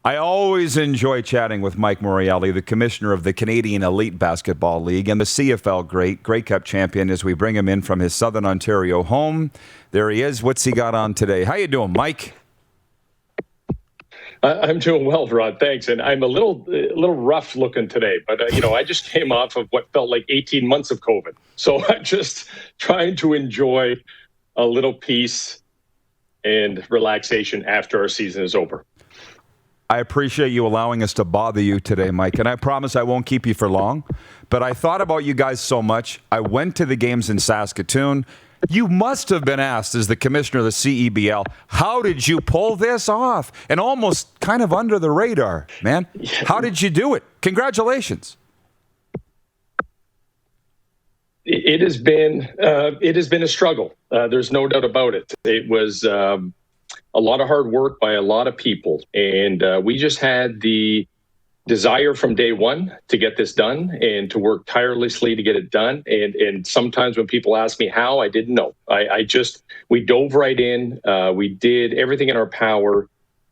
I always enjoy chatting with Mike Morreale, the commissioner of the Canadian Elite Basketball League and the CFL Grey Cup champion, as we bring him in from his Southern Ontario home. There he is. What's he got on today? How you doing, Mike? I'm doing well, Rod. Thanks. And I'm a little rough looking today, but I just came off of what felt like 18 months of COVID. So I'm just trying to enjoy a little peace and relaxation after our season is over. I appreciate you allowing us to bother you today, Mike, and I promise I won't keep you for long. But I thought about you guys so much. I went to the games in Saskatoon. You must have been asked, as the commissioner of the CEBL, how did you pull this off? And almost kind of under the radar, man. How did you do it? Congratulations. It has been a struggle. There's no doubt about it. It was a lot of hard work by a lot of people, and we just had the desire from day one to get this done and to work tirelessly to get it done. And sometimes when people ask me how, I didn't know. We dove right in. We did everything in our power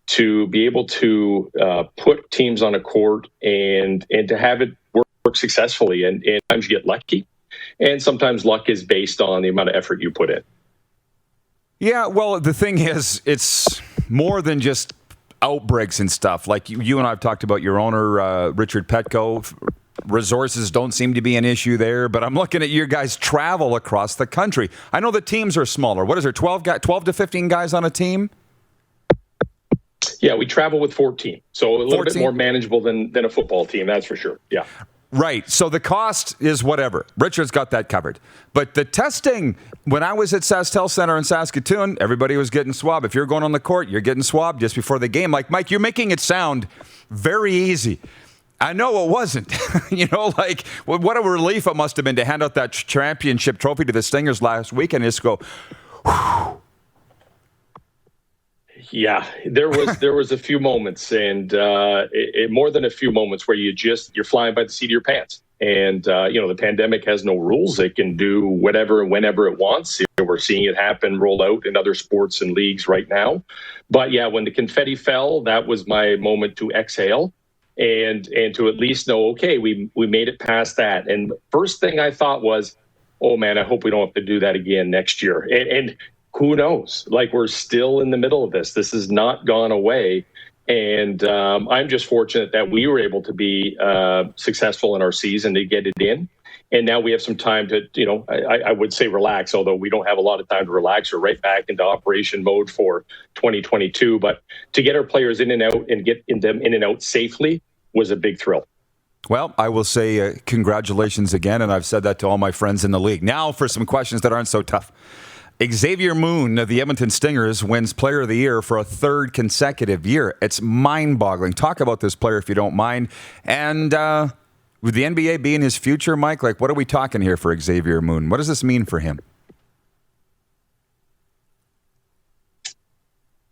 to be able to put teams on a court and to have it work successfully. And sometimes you get lucky, and sometimes luck is based on the amount of effort you put in. Yeah, well, the thing is, it's more than just outbreaks and stuff. Like you and I have talked about your owner, Richard Petco. Resources don't seem to be an issue there, but I'm looking at your guys' travel across the country. I know the teams are smaller. What is there, 12 to 15 guys on a team? Yeah, we travel with 14, so a little bit more manageable than a football team, that's for sure. Yeah. Right. So the cost is whatever. Richard's got that covered. But the testing, when I was at SaskTel Center in Saskatoon, everybody was getting swabbed. If you're going on the court, you're getting swabbed just before the game. Like, Mike, you're making it sound very easy. I know it wasn't. What a relief it must have been to hand out that championship trophy to the Stingers last week and just go, whew. Yeah, there was a few moments, and more than a few moments, where you're flying by the seat of your pants. And the pandemic has no rules; it can do whatever and whenever it wants. We're seeing it roll out in other sports and leagues right now. But yeah, when the confetti fell, that was my moment to exhale and to at least know, okay, we made it past that. And first thing I thought was, oh man, I hope we don't have to do that again next year. And who knows? Like, we're still in the middle of this. This has not gone away. And I'm just fortunate that we were able to be successful in our season to get it in. And now we have some time to, I would say relax, although we don't have a lot of time to relax. We're right back into operation mode for 2022. But to get our players in and out and get them in and out safely was a big thrill. Well, I will say congratulations again. And I've said that to all my friends in the league. Now for some questions that aren't so tough. Xavier Moon of the Edmonton Stingers wins Player of the Year for a third consecutive year. It's mind-boggling. Talk about this player if you don't mind. And with the NBA being his future, Mike, what are we talking here for Xavier Moon? What does this mean for him?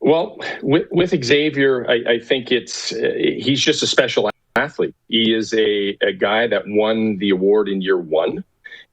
Well, with Xavier, I think he's just a special athlete. He is a guy that won the award in year one,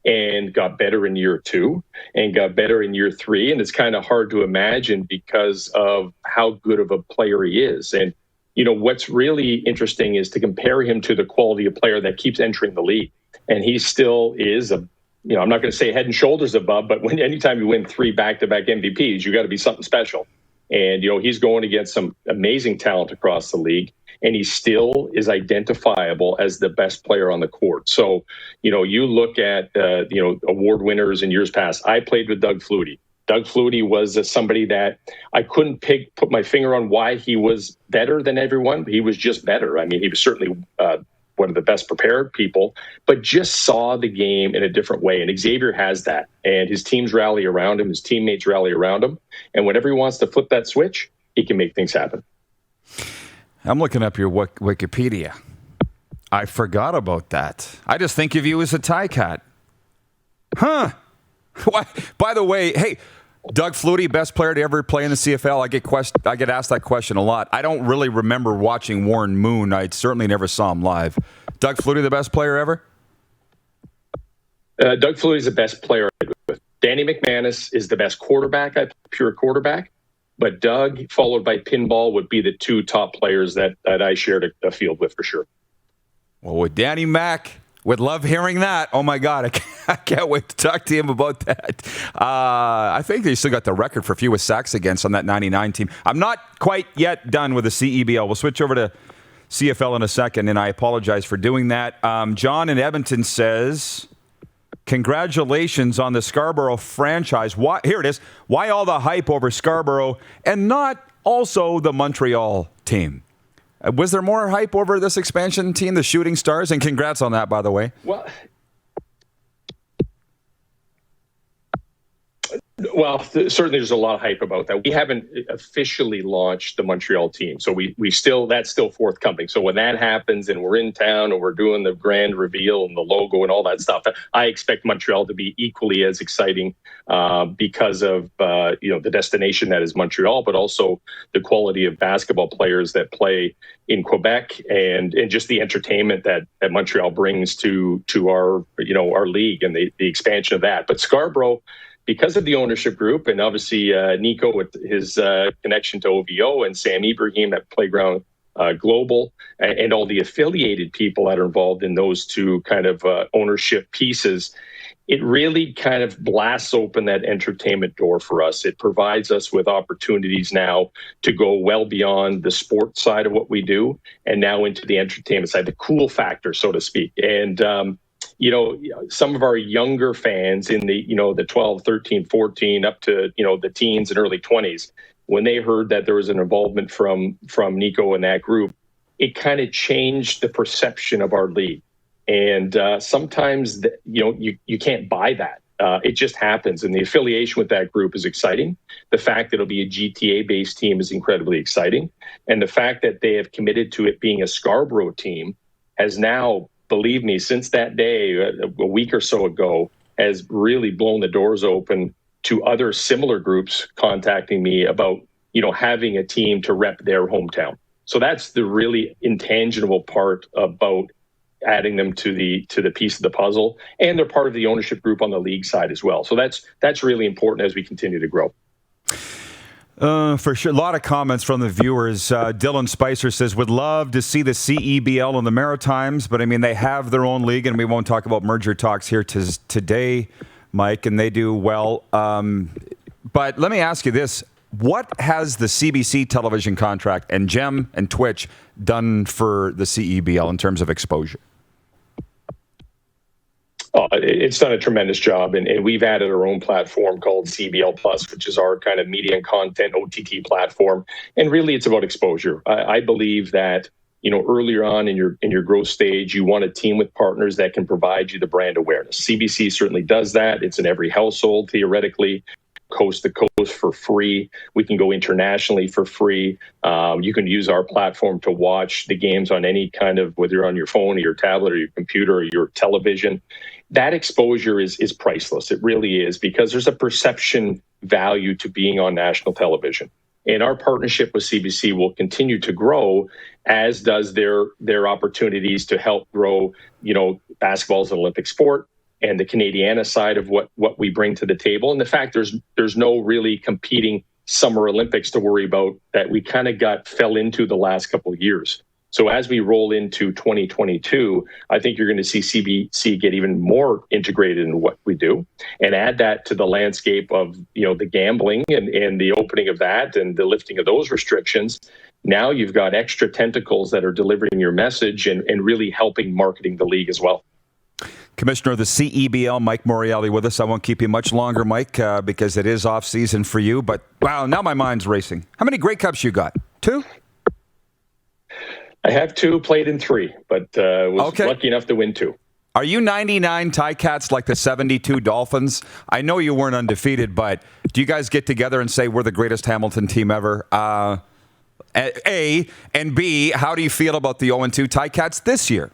and got better in year two, and got better in year three. And it's kind of hard to imagine because of how good of a player he is. And, what's really interesting is to compare him to the quality of player that keeps entering the league. And he still is I'm not going to say head and shoulders above, but anytime you win 3 back-to-back MVPs, you got to be something special. And, he's going against some amazing talent across the league. And he still is identifiable as the best player on the court. So, you look at, award winners in years past. I played with Doug Flutie. Doug Flutie was somebody that I couldn't put my finger on why he was better than everyone. He was just better. I mean, he was certainly one of the best prepared people, but just saw the game in a different way. And Xavier has that. And his teams rally around him. His teammates rally around him. And whenever he wants to flip that switch, he can make things happen. I'm looking up your Wikipedia. I forgot about that. I just think of you as a tie cat. Huh. By the way, hey, Doug Flutie, best player to ever play in the CFL. I get asked that question a lot. I don't really remember watching Warren Moon. I certainly never saw him live. Doug Flutie, the best player ever? Doug Flutie is the best player. Danny McManus is the best quarterback, pure quarterback. But Doug, followed by Pinball, would be the two top players that I shared a field with for sure. Well, with Danny Mac, would love hearing that. Oh, my God. I can't wait to talk to him about that. I think they still got the record for fewest sacks against on that 99 team. I'm not quite yet done with the CEBL. We'll switch over to CFL in a second, and I apologize for doing that. John in Edmonton says, congratulations on the Scarborough franchise. Why, here it is. Why all the hype over Scarborough and not also the Montreal team? Was there more hype over this expansion team, the Shooting Stars? And congrats on that, by the way. Well, certainly there's a lot of hype about that. We haven't officially launched the Montreal team, so that's still forthcoming. So when that happens and we're in town and we're doing the grand reveal and the logo and all that stuff, I expect Montreal to be equally as exciting because of the destination that is Montreal, but also the quality of basketball players that play in Quebec and just the entertainment that Montreal brings to our league and the expansion of that. But Scarborough, because of the ownership group and obviously Niko with his connection to OVO and Sam Ibrahim at Playground Global and all the affiliated people that are involved in those two kind of ownership pieces, it really kind of blasts open that entertainment door for us. It provides us with opportunities now to go well beyond the sports side of what we do and now into the entertainment side, the cool factor, so to speak. And some of our younger fans in the 12, 13, 14 up to, the teens and early 20s, when they heard that there was an involvement from Niko and that group, it kind of changed the perception of our league. And sometimes, you can't buy that. It just happens. And the affiliation with that group is exciting. The fact that it'll be a GTA-based team is incredibly exciting. And the fact that they have committed to it being a Scarborough team has now, believe me, since that day, a week or so ago, has really blown the doors open to other similar groups contacting me about, having a team to rep their hometown. So that's the really intangible part about adding them to the piece of the puzzle. And they're part of the ownership group on the league side as well. So that's really important as we continue to grow. For sure. A lot of comments from the viewers. Dylan Spicer says, would love to see the CEBL in the Maritimes, but they have their own league, and we won't talk about merger talks here today, Mike, and they do well. But let me ask you this. What has the CBC television contract and GEM and Twitch done for the CEBL in terms of exposure? Oh, it's done a tremendous job, and we've added our own platform called CBL Plus, which is our kind of media and content OTT platform. And really, it's about exposure. I believe that earlier on in your growth stage, you want a team with partners that can provide you the brand awareness. CBC certainly does that. It's in every household theoretically, coast to coast for free. We can go internationally for free. You can use our platform to watch the games on any kind of, whether you're on your phone or your tablet or your computer or your television. That exposure is priceless. It really is, because there's a perception value to being on national television. And our partnership with CBC will continue to grow, as does their opportunities to help grow, basketball as an Olympic sport and the Canadiana side of what we bring to the table. And the fact there's no really competing Summer Olympics to worry about that we kind of fell into the last couple of years. So as we roll into 2022, I think you're going to see CBC get even more integrated in what we do, and add that to the landscape of the gambling and the opening of that and the lifting of those restrictions. Now you've got extra tentacles that are delivering your message and really helping marketing the league as well. Commissioner of the CEBL, Mike Morreale, with us. I won't keep you much longer, Mike, because it is off season for you. But wow, now my mind's racing. How many Grey Cups you got? 2? I have 2, played in 3, but was lucky enough to win 2. Are you 99 Ticats like the 72 Dolphins? I know you weren't undefeated, but do you guys get together and say we're the greatest Hamilton team ever? A, and B, how do you feel about the 0-2 Ticats this year?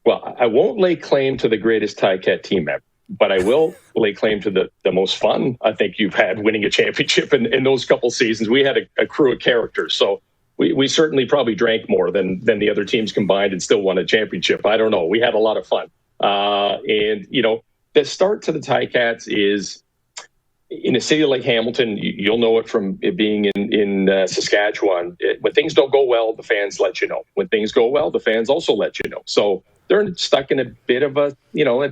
Well, I won't lay claim to the greatest Ticat team ever, but I will lay claim to the most fun I think you've had winning a championship in those couple seasons. We had a crew of characters, so we certainly probably drank more than the other teams combined and still won a championship. I don't know. We had a lot of fun. And the start to the Ticats is, in a city like Hamilton, you'll know it from it being in Saskatchewan. When things don't go well, the fans let you know. When things go well, the fans also let you know. So they're stuck in a bit of a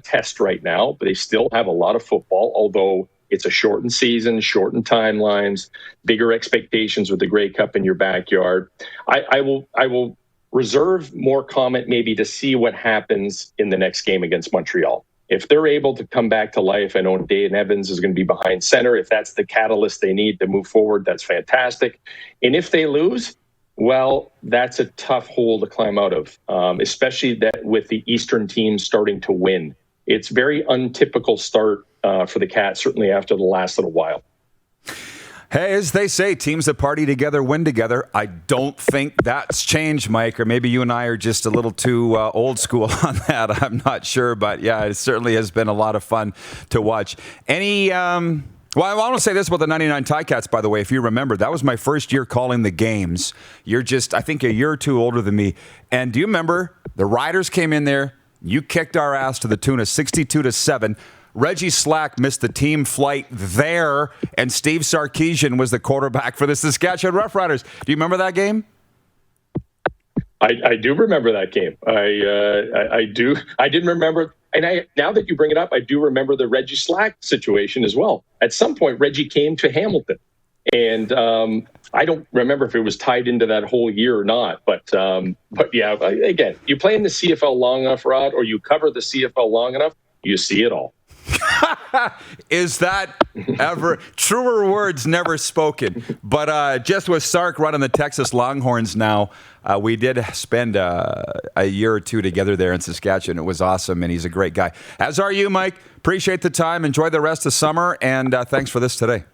test right now, but they still have a lot of football, although it's a shortened season, shortened timelines, bigger expectations with the Grey Cup in your backyard. I will reserve more comment maybe to see what happens in the next game against Montreal. If they're able to come back to life, I know Dane Evans is going to be behind center. If that's the catalyst they need to move forward, that's fantastic. And if they lose, well, that's a tough hole to climb out of, especially that with the Eastern teams starting to win. It's very untypical start for the Cats, certainly after the last little while. Hey, as they say, teams that party together win together. I don't think that's changed, Mike, or maybe you and I are just a little too old school on that. I'm not sure, but yeah, it certainly has been a lot of fun to watch. Well, I want to say this about the 99 Ticats, by the way. If you remember, that was my first year calling the games. You're just, I think, a year or two older than me. And do you remember the Riders came in there? You kicked our ass to the tune of 62-7. Reggie Slack missed the team flight there, and Steve Sarkisian was the quarterback for the Saskatchewan Roughriders. Do you remember that game? I do remember that game. I do. I didn't remember. And now that you bring it up, I do remember the Reggie Slack situation as well. At some point, Reggie came to Hamilton. And I don't remember if it was tied into that whole year or not. But yeah, again, you play in the CFL long enough, Rod, or you cover the CFL long enough, you see it all. Is that ever truer words never spoken? But just with Sark running the Texas Longhorns now, we did spend a year or two together there in Saskatchewan. It was awesome, and he's a great guy. As are you, Mike. Appreciate the time. Enjoy the rest of summer, and thanks for this today.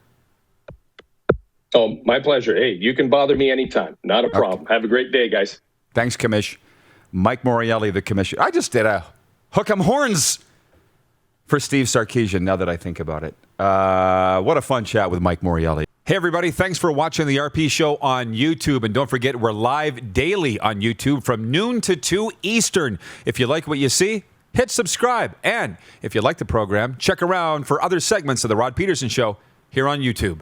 Oh, my pleasure. Hey, you can bother me anytime. Not a problem. Okay. Have a great day, guys. Thanks, Commish. Mike Morreale, the commissioner. I just did a hook 'em horns for Steve Sarkisian, now that I think about it. What a fun chat with Mike Morreale. Hey, everybody. Thanks for watching the RP Show on YouTube. And don't forget, we're live daily on YouTube from noon to 2 Eastern. If you like what you see, hit subscribe. And if you like the program, check around for other segments of The Rod Pedersen Show here on YouTube.